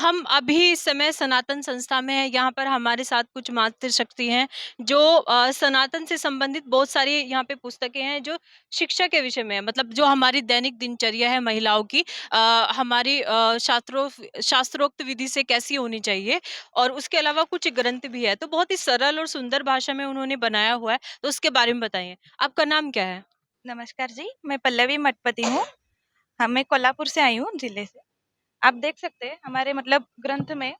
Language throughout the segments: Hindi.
हम अभी इस समय सनातन संस्था में हैं। यहाँ पर हमारे साथ कुछ मातृशक्ति हैं जो सनातन से संबंधित बहुत सारी यहाँ पे पुस्तकें हैं जो शिक्षा के विषय में है। मतलब जो हमारी दैनिक दिनचर्या है महिलाओं की, हमारी शास्त्रोक्त विधि से कैसी होनी चाहिए, और उसके अलावा कुछ ग्रंथ भी है। तो बहुत ही सरल और सुंदर भाषा में उन्होंने बनाया हुआ है। तो उसके बारे में बताइए। आपका नाम क्या है? नमस्कार जी, मैं पल्लवी मठपति हूँ। मैं कोल्हापुर से आई हूँ जिले से। आप देख सकते हैं हमारे मतलब ग्रंथ में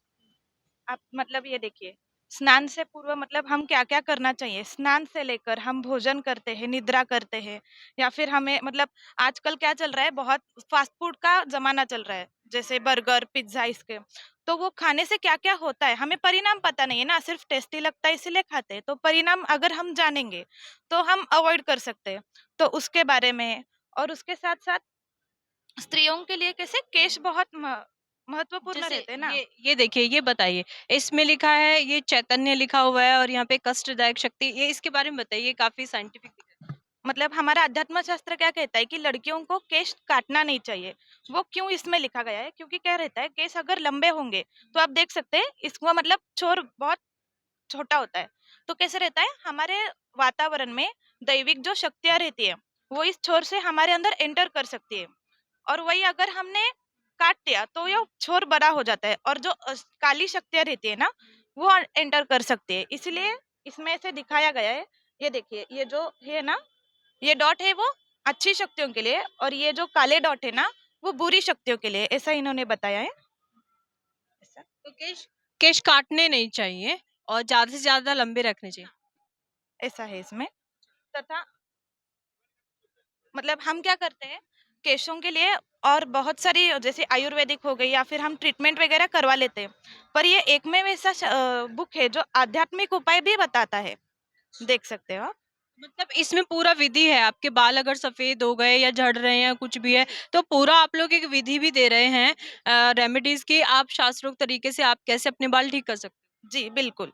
आप मतलब ये देखिए, स्नान से पूर्व मतलब हम क्या-क्या करना चाहिए। स्नान से लेकर हम भोजन करते हैं, निद्रा करते हैं या फिर हमें मतलब आजकल क्या चल रहा है बहुत फास्ट फूड का ज़माना चल रहा है, जैसे बर्गर, पिज़्ज़ा इसके। तो वो खाने से क्या-क्या होता है, हमें परिणाम पता नहीं है ना, सिर्फ़ टेस्टी लगता है इसीलिए खाते हैं। तो परिणाम अगर हम जानेंगे, तो हम अवॉइड कर सकते हैं। तो उसके बारे में और उसके साथ-साथ स्त्रियों के लिए कैसे केश बहुत महत्वपूर्ण जैसे रहते हैं ना। ये देखिए, ये बताइए, इसमें लिखा है, ये चैतन्य लिखा हुआ है और यहाँ पे कष्टदायक शक्ति, ये इसके बारे में बताइए, काफ़ी साइंटिफिक दिख रहा है। मतलब हमारा अध्यात्म शास्त्र क्या कहता है कि लड़कियों को केश काटना नहीं चाहिए। वो क्यों इसमें लिखा गया है? क्योंकि क्या रहता है केश अगर लंबे होंगे तो आप देख सकते हैं इसको मतलब छोर बहुत छोटा होता है। तो कैसे रहता है हमारे वातावरण में दैविक जो शक्तियाँ रहती है, वो इस छोर से हमारे अंदर एंटर कर सकती है। और वही अगर हमने काट दिया तो ये छोर बड़ा हो जाता है और जो काली शक्तियाँ रहती है ना, वो एंटर कर सकती है। इसलिए इसमें से दिखाया गया है। ये देखिए, ये जो है ना, ये डॉट है वो अच्छी शक्तियों के लिए और ये जो काले डॉट है ना, वो बुरी शक्तियों के लिए, ऐसा इन्होंने बताया है। ऐसा तो केश केश काटने नहीं चाहिए और ज़्यादा से ज़्यादा लंबे रखने चाहिए। ऐसा है इसमें। तथा मतलब हम क्या करते हैं केशों के लिए और बहुत सारी जैसे आयुर्वेदिक हो गई या फिर हम ट्रीटमेंट वगैरह करवा लेते हैं। पर ये एक में वैसा बुक है जो आध्यात्मिक उपाय भी बताता है। देख सकते हो आप। मतलब इसमें पूरा विधि है, आपके बाल अगर सफ़ेद हो गए या झड़ रहे हैं या कुछ भी है, जी। तो पूरा आप लोग एक विधि भी दे रहे हैं, रेमेडीज़ की, आप शास्त्रोक्त तरीके से आप कैसे अपने बाल ठीक कर सकते हैं। जी, बिल्कुल।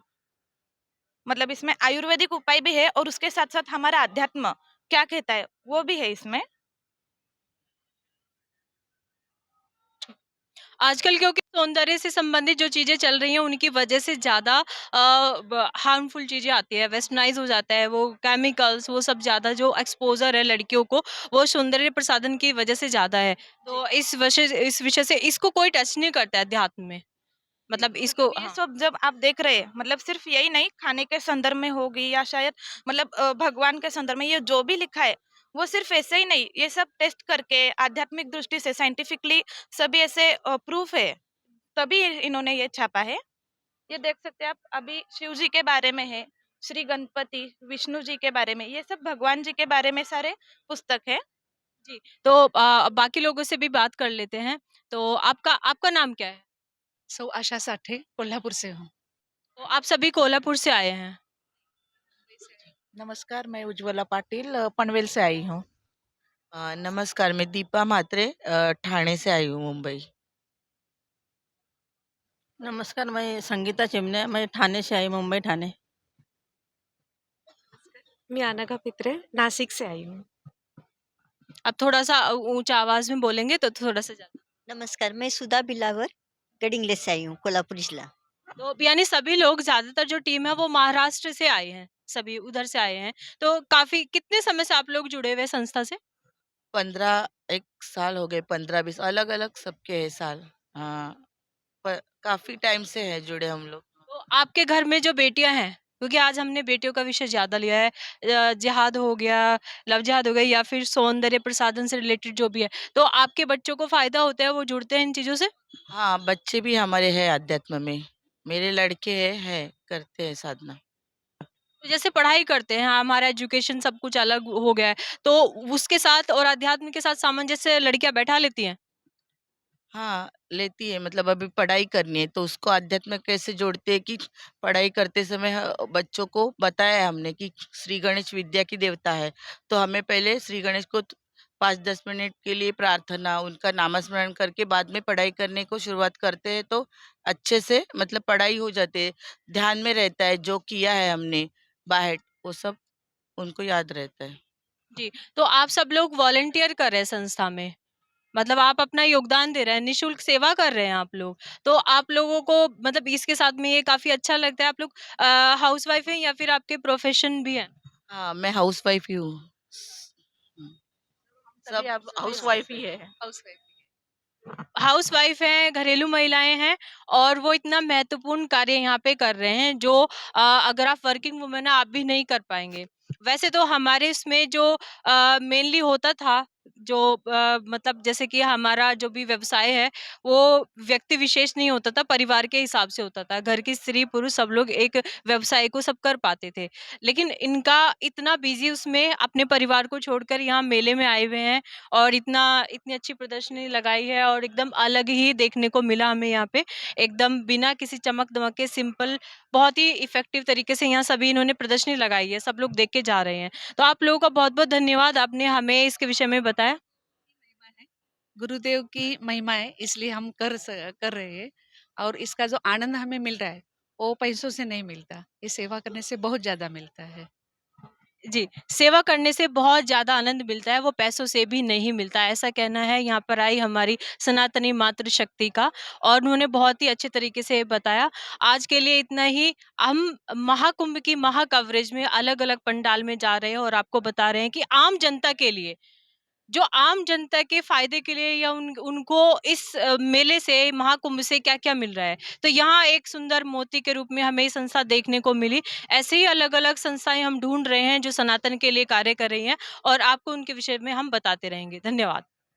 मतलब इसमें आयुर्वेदिक उपाय भी है और उसके साथ-साथ हमारा अध्यात्म क्या कहता है, वो भी है इसमें। आजकल क्योंकि सौंदर्य से संबंधित जो चीज़ें चल रही हैं, उनकी वजह से ज़्यादा हार्मफुल चीज़ें आती है, वेस्टर्नाइज़ हो जाता है, वो केमिकल्स, वो सब ज़्यादा जो एक्सपोज़र है लड़कियों को, वो सौंदर्य प्रसाधन की वजह से ज़्यादा है। जी। तो इस विषय से इसको कोई टच नहीं करता है अध्यात्म में। जी, मतलब इसको, मतलब ये हाँ। सब जब आप देख रहे हैं मतलब सिर्फ यही नहीं खाने के संदर्भ में होगी या शायद मतलब भगवान के संदर्भ में ये जो भी लिखा है वो सिर्फ ऐसे ही नहीं, ये सब टेस्ट करके आध्यात्मिक दृष्टि से साइंटिफिकली सभी ऐसे प्रूफ है, तभी इन्होंने ये छापा है। ये देख सकते हैं आप, अभी शिव जी के बारे में है, श्री गणपति विष्णु जी के बारे में, ये सब भगवान जी के बारे में सारे पुस्तक है। जी, तो बाकी लोगों से भी बात कर लेते हैं। तो आपका आपका नाम क्या है? सौ आशा साठे कोल्हापुर से हूँ। तो आप सभी कोल्हापुर से आए हैं। नमस्कार, मैं उज्ज्वला पाटिल पनवेल से आई हूँ। नमस्कार, मैं दीपा म्हात्रे ठाणे से आई हूँ, मुंबई। नमस्कार, मैं संगीता चिमने, मैं ठाणे से आई, मुंबई ठाणे। मैं अनघा पित्रे नासिक से आई हूँ। आप थोड़ा-सा ऊँचा आवाज़ में बोलेंगे तो थोड़ा-सा ज़्यादा। नमस्कार, मैं सुधा बिलावर गडिंग्लज से आई हूँ, कोल्हापुर जिला। तो यानी सभी लोग, ज़्यादातर जो टीम है वो महाराष्ट्र से आए हैं, सभी उधर से आए हैं। तो काफ़ी कितने समय से आप लोग जुड़े हुए हैं संस्था से? 15 एक साल हो गए, 15-20 अलग-अलग सबके है साल। हाँ, प काफ़ी टाइम से हैं जुड़े हम लोग। तो आपके घर में जो बेटियाँ हैं, क्योंकि आज हमने बेटियों का विषय ज़्यादा लिया है, जिहाद हो गया, लव जिहाद हो गई या फिर सौंदर्य प्रसाधन से रिलेटेड जो भी है, तो आपके बच्चों को फ़ायदा होता है, वो जुड़ते हैं इन चीज़ों से? हाँ, बच्चे भी हमारे हैं अध्यात्म में। मेरे लड़के हैं, करते हैं साधना। तो जैसे पढ़ाई करते हैं, हमारा एजुकेशन सब कुछ अलग हो गया है, तो उसके साथ और अध्यात्म के साथ सामंजस्य लड़कियाँ बैठा लेती हैं? हाँ, लेती है मतलब अभी पढ़ाई करनी है तो उसको अध्यात्म कैसे जोड़ते हैं कि पढ़ाई करते समय बच्चों को बताया है हमने कि श्री गणेश विद्या की देवता है। तो हमें पहले श्री गणेश को 5-10 मिनट के लिए प्रार्थना, उनका नामस्मरण करके बाद में पढ़ाई करने को शुरुआत करते हैं तो अच्छे से मतलब पढ़ाई हो जाती है। ध्यान में रहता है जो किया है हमने बाहर, वो सब उनको याद रहता है। जी, तो आप सब लोग वॉलंटियर कर रहे हैं संस्था में। मतलब आप अपना योगदान दे रहे हैं, निःशुल्क सेवा कर रहे हैं आप लोग। तो आप लोगों को मतलब इसके साथ में ये काफ़ी अच्छा लगता है। आप लोग हाउसवाइफ़ हैं या फिर आपके प्रोफ़ेशन भी हैं? हाँ, मैं हाउसवाइफ ही हूँ। हुँ, सभी सब आप हाउसवाइफ हाउसवाइफ ही है। हाउसवाइफ। हाउसवाइफ हैं, घरेलू महिलाएँ हैं और वो इतना महत्वपूर्ण कार्य यहाँ पे कर रहे हैं जो अगर आप वर्किंग वुमन हैं, आप भी नहीं कर पाएँगे। वैसे तो हमारे इसमें जो मेनली होता था, जो मतलब जैसे कि हमारा जो भी व्यवसाय है, वो व्यक्ति विशेष नहीं होता था, परिवार के हिसाब से होता था। घर की स्त्री-पुरुष सब लोग एक व्यवसाय को सब कर पाते थे। लेकिन इनका इतना बिज़ी उसमें अपने परिवार को छोड़कर यहाँ मेले में आए हुए हैं और इतनी अच्छी प्रदर्शनी लगाई है और एकदम अलग ही देखने को मिला हमें यहाँ पे। एकदम बिना किसी चमक-धमक के सिंपल बहुत ही इफ़ेक्टिव तरीके से यहाँ सभी इन्होंने प्रदर्शनी लगाई है, सब लोग देख के जा रहे हैं। तो आप लोगों का बहुत-बहुत धन्यवाद, आपने हमें इसके विषय में बताया। महिमा है, गुरुदेव की महिमा है, इसलिए हम कर रहे हैं और इसका जो आनंद हमें मिल रहा है, वो पैसों से नहीं मिलता। ये सेवा करने से बहुत ज़्यादा मिलता है। जी, सेवा करने से बहुत ज़्यादा आनंद मिलता है, वो पैसों से भी नहीं मिलता, ऐसा कहना है यहाँ पर आई हमारी सनातनी मातृशक्ति का और उन्होंने बहुत ही अच्छे तरीके से बताया। आज के लिए इतना ही, हम महाकुंभ की कवरेज में अलग-अलग पंडाल में जा रहे हैं और आपको बता रहे हैं कि आम जनता के लिए, जो आम जनता के फ़ायदे के लिए या उनको इस मेले से, महाकुंभ से क्या-क्या मिल रहा है। तो यहाँ एक सुंदर मोती के रूप में हमें ये संस्था देखने को मिली। ऐसे ही अलग-अलग संस्थाएँ हम ढूँढ रहे हैं जो सनातन के लिए कार्य कर रही हैं और आपको उनके विषय में हम बताते रहेंगे। धन्यवाद।